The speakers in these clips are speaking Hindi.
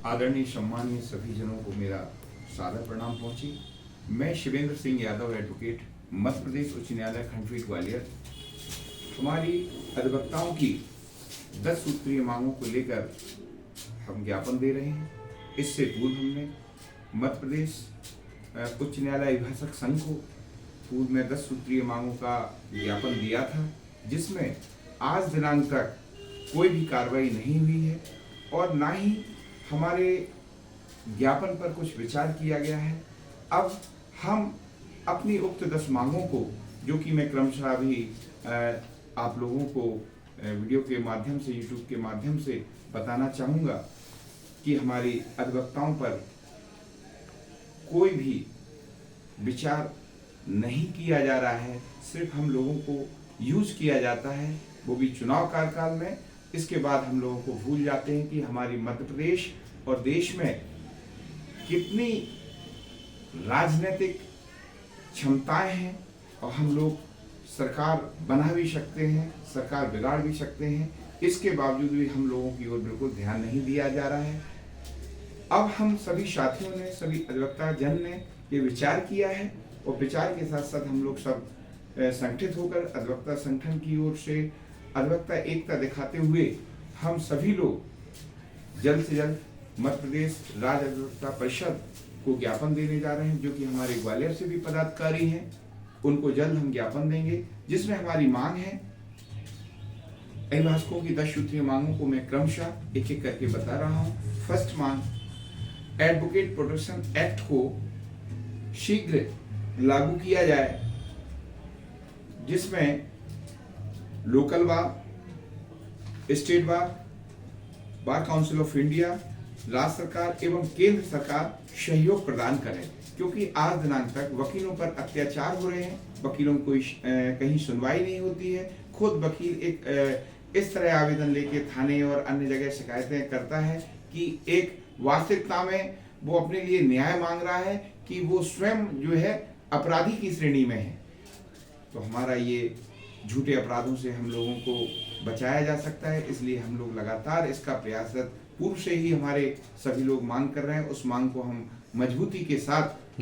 आदरणीय सम्मानीय सभी जनों को मेरा सादर प्रणाम पहुंची। मैं शिवेंद्र सिंह यादव, एडवोकेट, मध्य प्रदेश उच्च न्यायालय खंडपीठ ग्वालियर। हमारी अधिवक्ताओं की 10 सूत्रीय मांगों को लेकर हम ज्ञापन दे रहे हैं। इससे पूर्व हमने मध्य प्रदेश उच्च न्यायालय अभिभाषक संघ को पूर्व में 10 सूत्रीय मांगों का ज्ञापन दिया था, जिसमें आज दिनांक तक कोई भी कार्रवाई नहीं हुई है और ना ही हमारे ज्ञापन पर कुछ विचार किया गया है। अब हम अपनी उक्त 10 मांगों को, जो कि मैं क्रमशः अभी आप लोगों को वीडियो के माध्यम से, यूट्यूब के माध्यम से बताना चाहूँगा कि हमारी अधिवक्ताओं पर कोई भी विचार नहीं किया जा रहा है, सिर्फ हम लोगों को यूज किया जाता है, वो भी चुनाव कार्यकाल में। इसके बाद हम लोगों को भूल जाते हैं कि हमारी मध्य प्रदेश और देश में कितनी राजनीतिक क्षमताएं हैं और हम लोग सरकार बना भी सकते हैं, सरकार बिगाड़ भी सकते हैं। इसके बावजूद भी हम लोगों की ओर बिल्कुल ध्यान नहीं दिया जा रहा है। अब हम सभी साथियों ने, सभी अधिवक्ता जन ने ये विचार किया है और विचार के साथ साथ हम लोग सब संगठित होकर अधिवक्ता संगठन की ओर से अधिवक्ता एकता दिखाते हुए हम सभी लोग जल्द से जल्द मध्य प्रदेश राज्य अधिवक्ता परिषद को ज्ञापन देने जा रहे हैं, जो कि हमारे ग्वालियर से भी पदाधिकारी हैं। उनको जल्द हम ज्ञापन देंगे, जिसमें हमारी मांग है। अभिभाषकों की 10 सूत्रीय मांगों को मैं क्रमशः एक एक करके बता रहा हूँ। फर्स्ट मांग, एडवोकेट प्रोटेक्शन एक्ट को शीघ्र लागू किया जाए, जिसमें local bar, state bar, bar council of India, राज्य सरकार एवं केंद्र सरकार सहयोग प्रदान करें। क्योंकि आज दिनांक तक वकीलों पर अत्याचार हो रहे हैं, वकीलों को कहीं सुनवाई नहीं होती है। खुद वकील इस तरह आवेदन लेके थाने और अन्य जगह शिकायतें करता है कि एक वास्तविकता में वो अपने लिए न्याय मांग रहा है कि वो स्वयं जो है अपराधी की श्रेणी में है। तो हमारा ये झूठे अपराधों से हम लोगों को बचाया जा सकता है, इसलिए हम लोग लगातार इसका प्रयासरत, पूर्व से ही हमारे सभी लोग मांग कर रहे हैं। उस मांग को हम मजबूती के साथ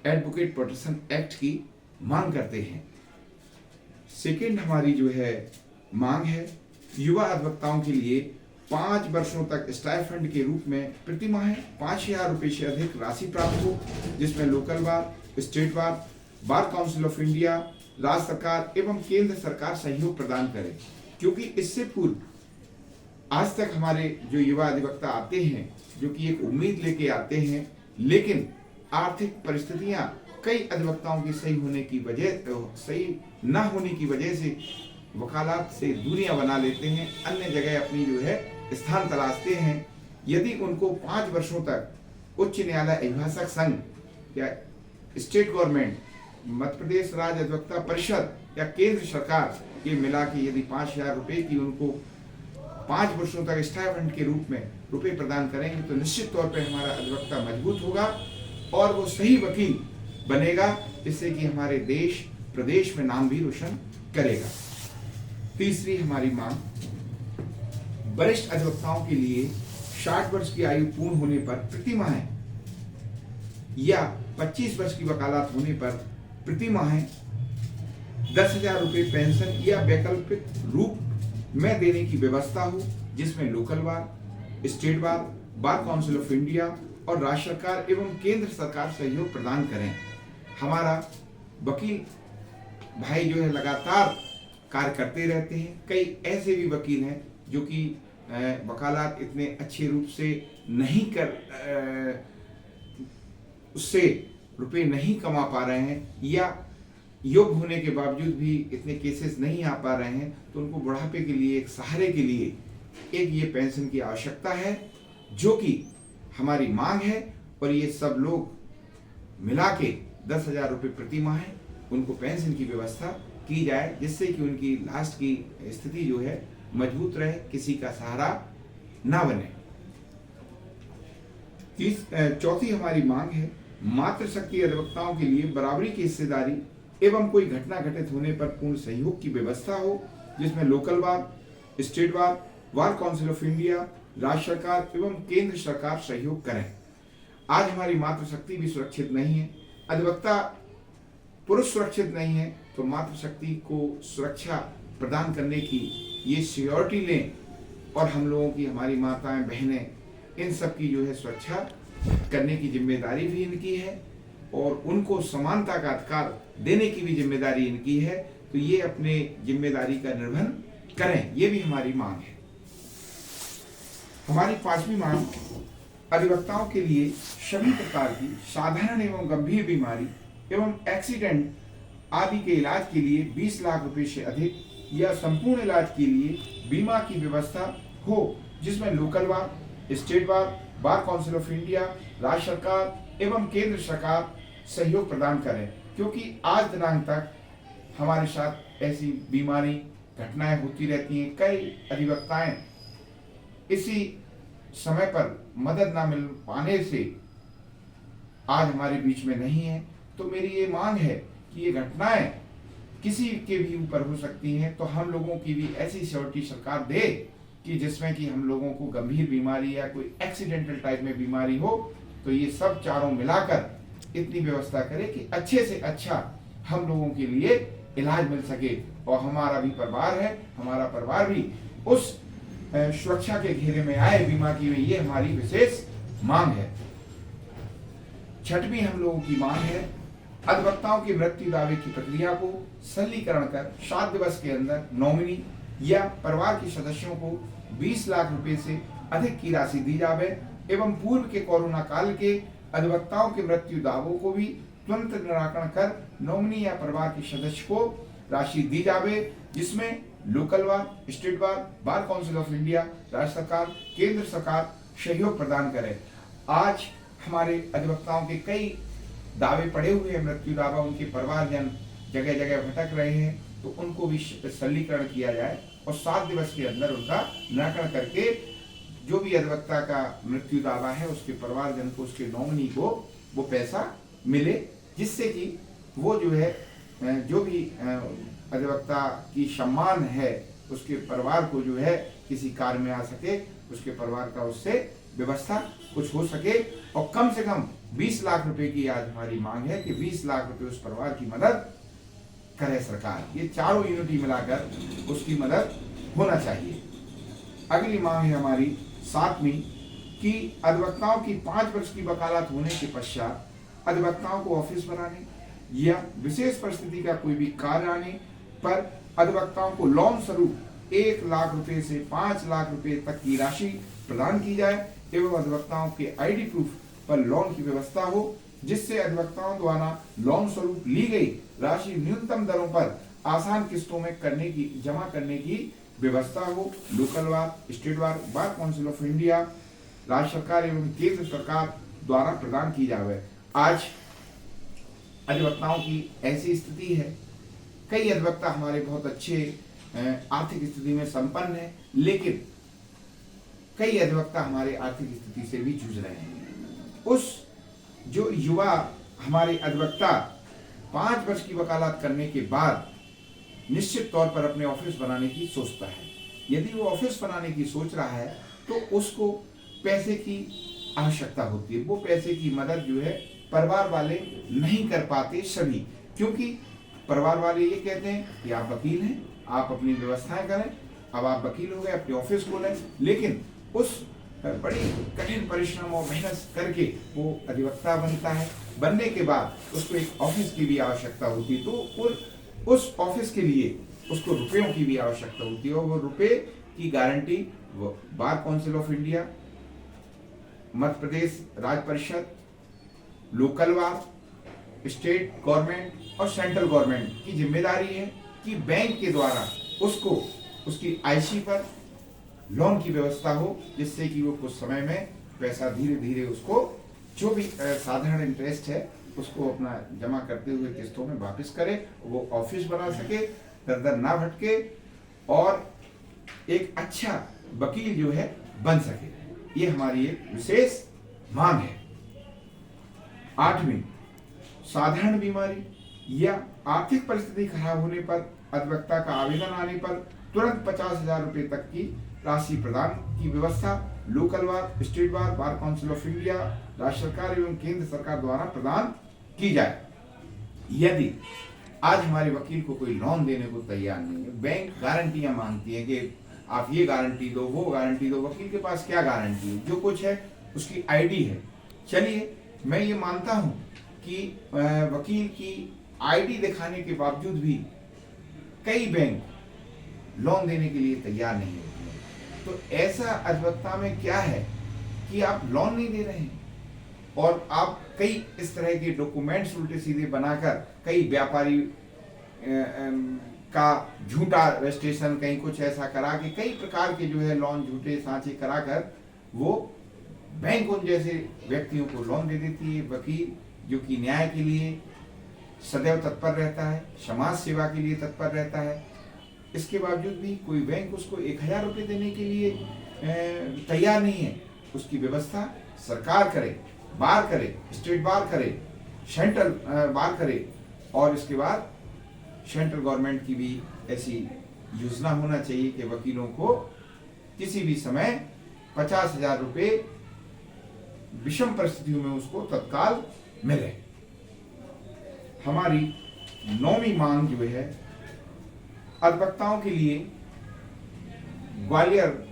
एडवोकेट प्रोटेक्शन एक्ट की मांग करते हैं। सेकेंड हमारी जो है मांग है, युवा अधिवक्ताओं के लिए 5 वर्षों तक स्टाइफंड के रूप में प्रति माह 5,000 रुपये से अधिक राशि प्राप्त हो, जिसमें local bar, state bar, bar council of India, राज्य सरकार एवं केंद्र सरकार सहयोग प्रदान करे। क्योंकि इससे पूर्व आज तक हमारे जो युवा अधिवक्ता आते हैं, जो कि एक उम्मीद लेके आते हैं, लेकिन आर्थिक परिस्थितियां कई अधिवक्ताओं की सही न होने की वजह से वकालत से दूरियां बना लेते हैं, अन्य जगह अपनी जो है स्थान तलाशते हैं। यदि उनको 5 वर्षों तक उच्च न्यायालय अभिभाषक संघ या स्टेट गवर्नमेंट, मध्य प्रदेश राज्य अधिवक्ता परिषद या केंद्र सरकार ये मिला के यदि 5,000 रुपये की उनको 5 वर्षों तक स्टाइपेंड के रूप में रुपए प्रदान करेंगे, तो निश्चित तौर पे हमारा अधिवक्ता मजबूत होगा और वो सही वकील बनेगा, जिससे कि हमारे देश प्रदेश में नाम भी रोशन करेगा। तीसरी हमारी मांग, वरिष्ठ अधिवक्ताओं के लिए 60 वर्ष की आयु पूर्ण होने पर प्रति माह या 25 वर्ष की वकालत होने पर प्रति माह 10,000 रुपये पेंशन या वैकल्पिक रूप में देने की व्यवस्था हो, जिसमें local bar, state bar, bar council of India और राज्य सरकार एवं केंद्र सरकार सहयोग प्रदान करें। हमारा वकील भाई जो है लगातार कार्य करते रहते हैं। कई ऐसे भी वकील हैं जो कि वकालत इतने अच्छे रूप से नहीं कर उससे रुपए नहीं कमा पा रहे हैं, या योग्य होने के बावजूद भी इतने केसेस नहीं आ पा रहे हैं, तो उनको बुढ़ापे के लिए, एक सहारे के लिए एक ये पेंशन की आवश्यकता है, जो कि हमारी मांग है। और ये सब लोग मिला के 10,000 रुपये प्रति माह उनको पेंशन की व्यवस्था की जाए, जिससे कि उनकी लास्ट की स्थिति जो है मजबूत रहे, किसी का सहारा ना बने। चौथी हमारी मांग है, मातृशक्ति अधिवक्ताओं के लिए बराबरी की हिस्सेदारी एवं कोई घटना घटित होने पर पूर्ण सहयोग की व्यवस्था हो, जिसमें local bar, state bar, bar council of India, राज्य सरकार एवं केंद्र सरकार सहयोग करें। आज हमारी मातृशक्ति भी सुरक्षित नहीं है, अधिवक्ता पुरुष सुरक्षित नहीं है, तो मातृशक्ति को सुरक्षा प्रदान करने की ये सिक्योरिटी लें और हम लोगों की, हमारी माताएं बहनें, इन सब की जो है सुरक्षा करने की जिम्मेदारी भी इनकी है और उनको समानता का अधिकार देने की भी जिम्मेदारी इनकी है। तो ये अपने जिम्मेदारी का निर्वहन करें, ये भी हमारी मांग है। हमारी पांचवी मांग, अधिवक्ताओं के लिए सभी प्रकार की साधारण एवं गंभीर बीमारी एवं एक्सीडेंट आदि के इलाज के लिए 20 लाख रुपए से अधिक या संपूर्ण इलाज के लिए बीमा की व्यवस्था हो, जिसमें local bar, state bar, bar council of India, राज्य सरकार एवं केंद्र सरकार सहयोग प्रदान करें। क्योंकि आज दिनांक तक हमारे साथ ऐसी बीमारी घटनाएं होती रहती हैं। कई अधिवक्ताएं इसी समय पर मदद ना मिल पाने से आज हमारे बीच में नहीं है। तो मेरी ये मांग है कि ये घटनाएं किसी के भी ऊपर हो सकती हैं, तो हम लोगों की भी ऐसी सिक्योरिटी सरकार दे कि जिसमें कि हम लोगों को गंभीर बीमारी या कोई एक्सीडेंटल टाइप में बीमारी हो तो ये सब चारों मिलाकर इतनी व्यवस्था करे कि अच्छे से अच्छा हम लोगों के लिए इलाज मिल सके और हमारा भी परिवार है, हमारा परिवार भी उस सुरक्षा के घेरे में आए बीमा की हुई, ये हमारी विशेष मांग है। छठवीं हम लोगों की मांग है, अधिवक्ताओं की मृत्यु दावे की प्रक्रिया को सरलीकरण कर 7 दिवस के अंदर नॉमिनी या परिवार के सदस्यों को 20 लाख रुपए से अधिक की राशि दी जावे एवं पूर्व के कोरोना काल के अधिवक्ताओं के मृत्यु दावों को भी तुरंत निराकरण कर नॉमिनी या परिवार के सदस्य को राशि दी जावे, जिसमें local bar, state bar, bar council of India, राज्य सरकार, केंद्र सरकार सहयोग प्रदान करे। आज हमारे अधिवक्ताओं के कई दावे पड़े हुए हैं, मृत्यु दावा, उनके परिवारजन जगह जगह भटक रहे हैं, तो उनको भी सरलीकरण किया जाए और 7 दिवस के अंदर उनका निराकरण करके जो भी अधिवक्ता का मृत्यु दावा है उसके परिवारजन को, उसके नॉमिनी को वो पैसा मिले, जिससे कि वो जो है जो भी अधिवक्ता की सम्मान है उसके परिवार को जो है किसी कार्य में आ सके, उसके परिवार का उससे व्यवस्था कुछ हो सके। और कम से कम 20 लाख रुपए की आज हमारी मांग है कि 20 लाख रुपए उस परिवार की मदद करे सरकार। ये चारों यूनिटी मिलाकर उसकी मदद होना चाहिए। अगली मांग है हमारी 7वीं कि अधिवक्ताओं की 5 वर्ष की वकालत होने के पश्चात अधिवक्ताओं को ऑफिस बनाने या विशेष परिस्थिति का कोई भी कार्य आने पर अधिवक्ताओं को लोन स्वरूप 1 लाख रुपए से 5 लाख रुपए तक की राशि प्रदान की जाए एवं अधिवक्ताओं के आईडी प्रूफ पर लोन की व्यवस्था हो, जिससे अधिवक्ताओं द्वारा लोन स्वरूप ली गई राशि न्यूनतम दरों पर आसान किस्तों में जमा करने की व्यवस्था हो। Local bar, state bar, bar council of India, राज्य सरकार एवं केंद्र सरकार द्वारा प्रदान की जाए। आज अधिवक्ताओं की ऐसी स्थिति है, कई अधिवक्ता हमारे बहुत अच्छे आर्थिक स्थिति में संपन्न है, लेकिन कई अधिवक्ता हमारे आर्थिक स्थिति से भी जूझ रहे हैं। उस जो युवा हमारे अधिवक्ता 5 वर्ष की वकालत करने के बाद निश्चित तौर पर अपने ऑफिस बनाने की सोचता है, यदि वो ऑफिस बनाने की सोच रहा है तो उसको पैसे की आवश्यकता होती है। वो पैसे की मदद जो है परिवार वाले नहीं कर पाते सभी, क्योंकि परिवार वाले ये कहते हैं कि आप वकील हैं, आप अपनी व्यवस्थाएं करें, अब आप वकील हो गए, अपने ऑफिस खोलें, लेकिन उस बड़ी कठिन परिश्रम और मेहनत करके वो अधिवक्ता बनता है। बनने के बाद उसको एक ऑफिस की भी आवश्यकता होती है, तो उस ऑफिस के लिए उसको रुपयों की भी आवश्यकता होती है और वो रुपए की guarantee bar council of India, Madhya Pradesh राज्य परिषद, लोकल बार, स्टेट गवर्नमेंट और सेंट्रल गवर्नमेंट की जिम्मेदारी है कि बैंक के द्वारा उसको उसकी आईसी पर लोन की व्यवस्था हो, जिससे कि वो कुछ समय में पैसा धीरे धीरे उसको जो भी साधारण इंटरेस्ट है उसको अपना जमा करते हुए किस्तों में वापस करे, वो ऑफिस बना सके, दर दर ना भटके और एक अच्छा वकील जो है बन सके। ये हमारी एक विशेष मांग है। 8वीं, साधारण बीमारी या आर्थिक परिस्थिति खराब होने पर अधिवक्ता का आवेदन आने पर तुरंत 50,000 रुपए तक की राशि प्रदान की व्यवस्था local bar, state bar, bar council of India, राज्य सरकार एवं केंद्र सरकार द्वारा प्रदान की जाए। यदि आज हमारे वकील को कोई लोन देने को तैयार नहीं है, बैंक गारंटियां मांगती है कि आप ये गारंटी दो, वो गारंटी दो, वकील के पास क्या गारंटी है? जो कुछ है उसकी आईडी है। चलिए, मैं ये मानता हूं कि वकील की आईडी दिखाने के बावजूद भी कई बैंक लोन देने के लिए तैयार नहीं होते हैं। तो ऐसा अधिवक्ता में क्या है कि आप लोन नहीं दे रहे हैं और आप कई इस तरह के डॉक्यूमेंट्स उल्टे सीधे बनाकर कई व्यापारी का झूठा रजिस्ट्रेशन, कहीं कुछ ऐसा करा के कई प्रकार के जो है लोन झूठे सांचे कराकर वो बैंक उन जैसे व्यक्तियों को लोन दे देती है। वकील जो कि न्याय के लिए सदैव तत्पर रहता है, समाज सेवा के लिए तत्पर रहता है, इसके बावजूद भी कोई बैंक उसको 1000 रुपये देने के लिए तैयार नहीं है। उसकी व्यवस्था सरकार करे, बार करे, स्टेट बार करे, सेंट्रल बार करे और इसके बाद सेंट्रल गवर्नमेंट की भी ऐसी योजना होना चाहिए कि वकीलों को किसी भी समय 50,000 रुपये विषम परिस्थितियों में उसको तत्काल मिले। हमारी 9वीं मांग जो है अधिवक्ताओं के लिए ग्वालियर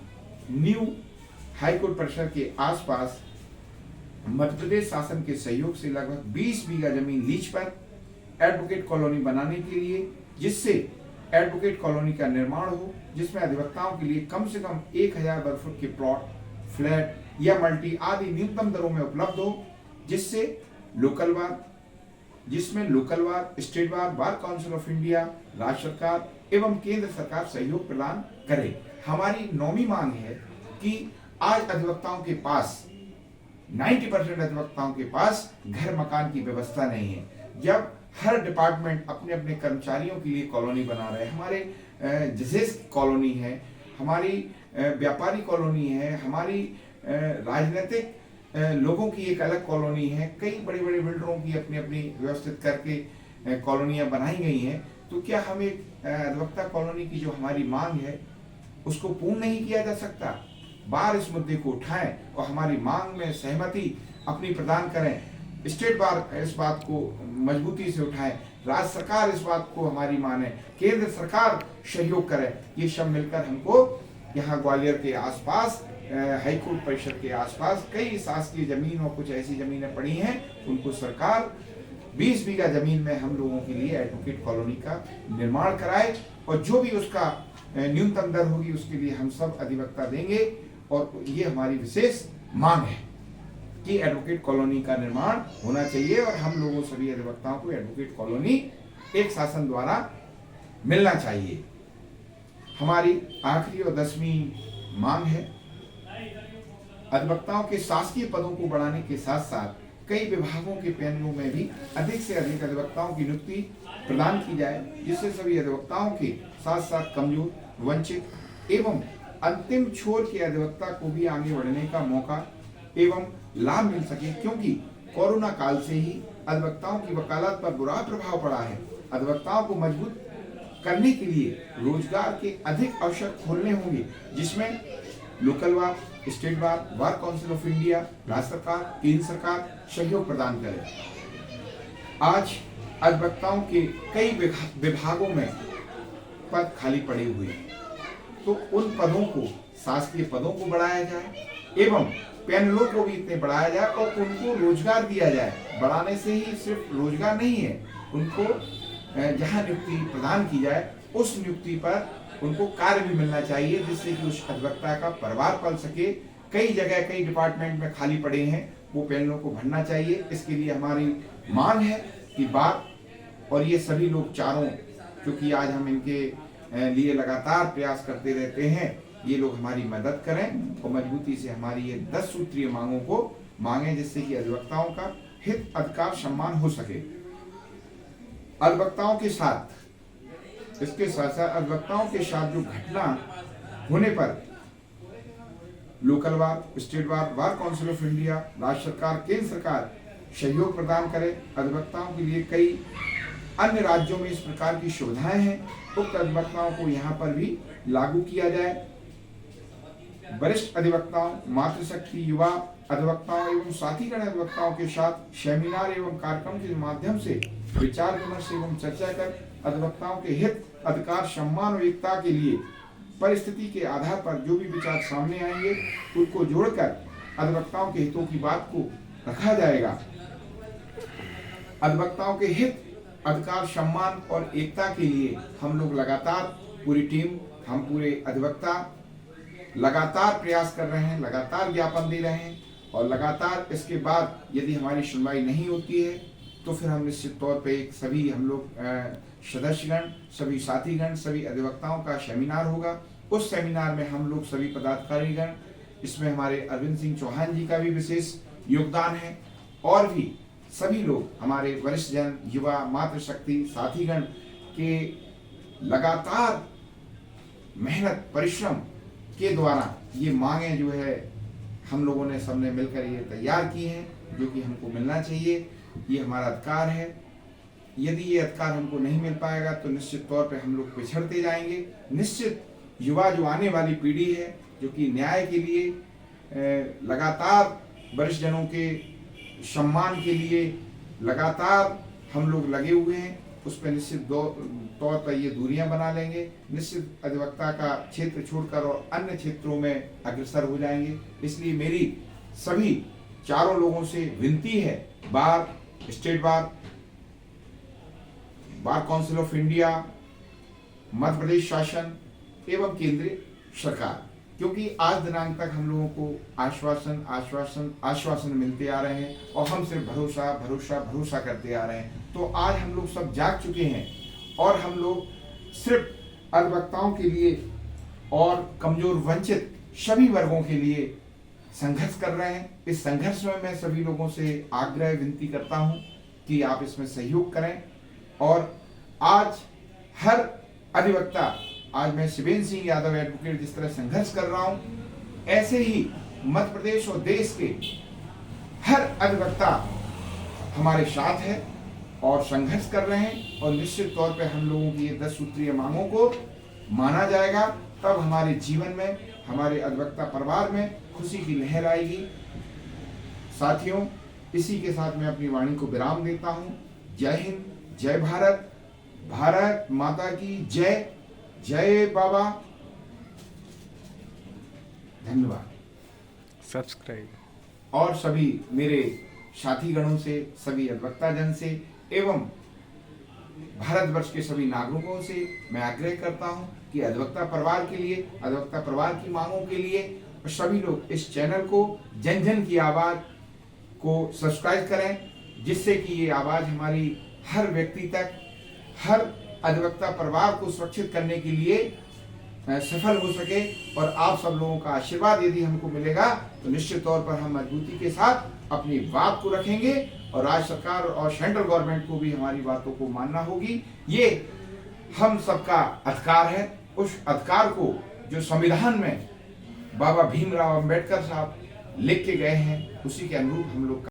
न्यू हाईकोर्ट परिसर के आसपास मध्य प्रदेश शासन के सहयोग से लगभग 20 बीघा जमीन लीज पर एडवोकेट कॉलोनी बनाने के लिए, जिससे एडवोकेट कॉलोनी का निर्माण हो, जिसमें अधिवक्ताओं के लिए कम से कम 1000 वर्ग फुट के प्लॉट, फ्लैट या मल्टी आदि न्यूनतम दरों में उपलब्ध हो, जिसमें local bar, state bar, bar council of India, राज्य सरकार एवं केंद्र सरकार सहयोग प्रदान करे। हमारी 9वीं मांग है कि आज अधिवक्ताओं के पास 90% अधिवक्ताओं के पास घर मकान की व्यवस्था नहीं है। जब हर डिपार्टमेंट अपने अपने कर्मचारियों के लिए कॉलोनी बना रहे हैं, हमारे जजेस कॉलोनी है, हमारी व्यापारी कॉलोनी है, हमारी राजनीतिक लोगों की एक अलग कॉलोनी है, कई बड़े बड़े बिल्डरों की अपनी अपनी व्यवस्थित करके कॉलोनियां बनाई गई हैं। तो क्या हम एक अधिवक्ता कॉलोनी की जो हमारी मांग है उसको पूर्ण नहीं किया जा सकता? बार इस मुद्दे को उठाएं और हमारी मांग में सहमति अपनी प्रदान करें। स्टेट बार इस बात को मजबूती से उठाएं, राज्य सरकार इस बात को हमारी माने, केंद्र सरकार सहयोग करे। ये सब मिलकर हमको यहाँ ग्वालियर के आसपास, हाईकोर्ट परिसर के आसपास कई शासकीय जमीन और कुछ ऐसी जमीनें पड़ी हैं, उनको सरकार 20 बीघा जमीन में हम लोगों के लिए एडवोकेट कॉलोनी का निर्माण कराए और जो भी उसका न्यूनतम दर होगी उसके लिए हम सब अधिवक्ता देंगे। और ये हमारी विशेष मांग है कि एडवोकेट कॉलोनी का निर्माण होना चाहिए और हम लोगों सभी अधिवक्ताओं को एडवोकेट कॉलोनी एक शासन द्वारा मिलना चाहिए। हमारी आखिरी और 10वीं मांग है अधिवक्ताओं के शासकीय पदों को बढ़ाने के साथ साथ कई विभागों के पैनलों में भी अधिक से अधिक अधिवक्ताओं की नियुक्ति प्रदान की जाए, जिससे सभी अधिवक्ताओं के साथ साथ कमजोर, वंचित एवं अंतिम छोर के अधिवक्ता को भी आगे बढ़ने का मौका एवं लाभ मिल सके। क्योंकि कोरोना काल से ही अधिवक्ताओं की वकालत पर बुरा प्रभाव पड़ा है। अधिवक्ताओं को मजबूत करने के लिए रोजगार के अधिक अवसर खोलने होंगे, जिसमें local bar, state bar, bar council of India, राज्य सरकार, केंद्र सरकार सहयोग प्रदान करे। आज अधिवक्ताओं के कई विभागों में पद खाली पड़े हुए हैं, तो उन पदों को, शासकीय पदों को बढ़ाया जाए एवं पैनलों को भी इतने बढ़ाया जाए और उनको रोजगार दिया जाए। बढ़ाने से ही सिर्फ रोजगार नहीं है, उनको जहां नियुक्ति प्रदान की जाए उस नियुक्ति पर उनको कार्य भी मिलना चाहिए, जिससे कि उस अधिवक्ता का परिवार पल सके। कई जगह कई डिपार्टमेंट में खाली पड़े हैं, वो पैनलों को भरना चाहिए। इसके लिए हमारी मांग है कि बात और ये सभी लोग चारों, क्योंकि आज हम इनके लिए लगातार प्रयास करते रहते हैं, ये लोग हमारी मदद करें और मजबूती से हमारी ये 10 सूत्रीय मांगों को मांगे, जिससे कि अधिवक्ताओं का हित, अधिकार, सम्मान हो सके। अधिवक्ताओं के साथ, इसके साथ साथ अधिवक्ताओं के साथ जो घटना होने पर local bar, state bar, bar council of India, राज्य सरकार, केंद्र सरकार सहयोग प्रदान करे। अधिवक्ताओं के लिए कई अन्य राज्यों में इस प्रकार की सुविधाएं हैं, उक्त अधिवक्ताओं को यहाँ पर भी लागू किया जाए। वरिष्ठ अधिवक्ताओं, मातृशक्ति युवा अधिवक्ताओं एवं साथीगण अधिवक्ताओं के साथ सेमिनार एवं कार्यक्रम के माध्यम से विचार विमर्श एवं चर्चा कर अधिवक्ताओं के हित, अधिकार, सम्मान और एकता के लिए परिस्थिति के आधार पर जो भी विचार सामने आएंगे उनको जोड़कर अधिवक्ताओं के हितों की बात को रखा जाएगा। अधिवक्ताओं के हित, अधिकार, सम्मान और एकता के लिए हम लोग लगातार पूरी टीम, हम पूरे अधिवक्ता लगातार प्रयास कर रहे हैं, लगातार ज्ञापन दे रहे हैं और लगातार इसके बाद यदि हमारी सुनवाई नहीं होती है तो फिर हम निश्चित तौर पे सभी हम लोग सदस्यगण, सभी साथीगण, सभी अधिवक्ताओं का सेमिनार होगा। उस सेमिनार में हम लोग सभी पदाधिकारीगण, इसमें हमारे अरविंद सिंह चौहान जी का भी विशेष योगदान है और भी सभी लोग हमारे वरिष्ठ जन, युवा, मातृशक्ति, साथीगण के लगातार मेहनत, परिश्रम के द्वारा ये मांगे जो है हम लोगों ने सबने मिलकर ये तैयार की हैं, जो कि हमको मिलना चाहिए। ये हमारा अधिकार है। यदि ये अधिकार हमको नहीं मिल पाएगा तो निश्चित तौर पे हम लोग पिछड़ते जाएंगे। निश्चित युवा जो आने वाली पीढ़ी है, जो कि न्याय के लिए लगातार वरिष्ठ जनों के सम्मान के लिए लगातार हम लोग लगे हुए हैं, उस पर निश्चित तौर पर ये दूरियां बना लेंगे। निश्चित अधिवक्ता का क्षेत्र छोड़कर और अन्य क्षेत्रों में अग्रसर हो जाएंगे। इसलिए मेरी सभी चारों लोगों से विनती है, bar, state bar, bar council of India, Madhya Pradesh शासन एवं केंद्रीय सरकार, क्योंकि आज दिनांक तक हम लोगों को आश्वासन आश्वासन आश्वासन मिलते आ रहे हैं और हम सिर्फ भरोसा भरोसा भरोसा करते आ रहे हैं। तो आज हम लोग सब जाग चुके हैं और हम लोग सिर्फ अधिवक्ताओं के लिए और कमजोर वंचित सभी वर्गों के लिए संघर्ष कर रहे हैं। इस संघर्ष में मैं सभी लोगों से आग्रह विनती करता हूं कि आप इसमें सहयोग करें। और आज हर अधिवक्ता, आज मैं शिवेंद्र सिंह यादव एडवोकेट जिस तरह संघर्ष कर रहा हूं, ऐसे ही मध्य प्रदेश और देश के हर अधिवक्ता हमारे साथ है और संघर्ष कर रहे हैं। और निश्चित तौर पे हम लोगों की ये 10 सूत्रीय मांगों को माना जाएगा, तब हमारे जीवन में, हमारे अधिवक्ता परिवार में खुशी की लहर आएगी। साथियों, इसी के साथ मैं अपनी वाणी को विराम देता हूं। जय हिंद, जय भारत, भारत माता की जय, जय बाबा, धन्यवाद। सब्सक्राइब। और सभी मेरे साथीगणों से, सभी अधिवक्ता जन से एवं भारतवर्ष के सभी नागरिकों से मैं आग्रह करता हूं कि अधिवक्ता परिवार के लिए, अधिवक्ता परिवार की मांगों के लिए सभी लोग इस चैनल को, जन जन की आवाज को सब्सक्राइब करें, जिससे कि ये आवाज हमारी हर व्यक्ति तक, हर अधिवक्ता परिवार को सुरक्षित करने के लिए सफल हो सके। और आप सब लोगों का आशीर्वाद यदि हमको मिलेगा तो निश्चित तौर पर हम मजबूती के साथ अपनी बात को रखेंगे और राज्य सरकार और सेंट्रल गवर्नमेंट को भी हमारी बातों को मानना होगी। ये हम सबका अधिकार है। उस अधिकार को जो संविधान में बाबा भीमराव अंबेडकर साहब लिख के गए हैं, उसी के अनुरूप हम लोग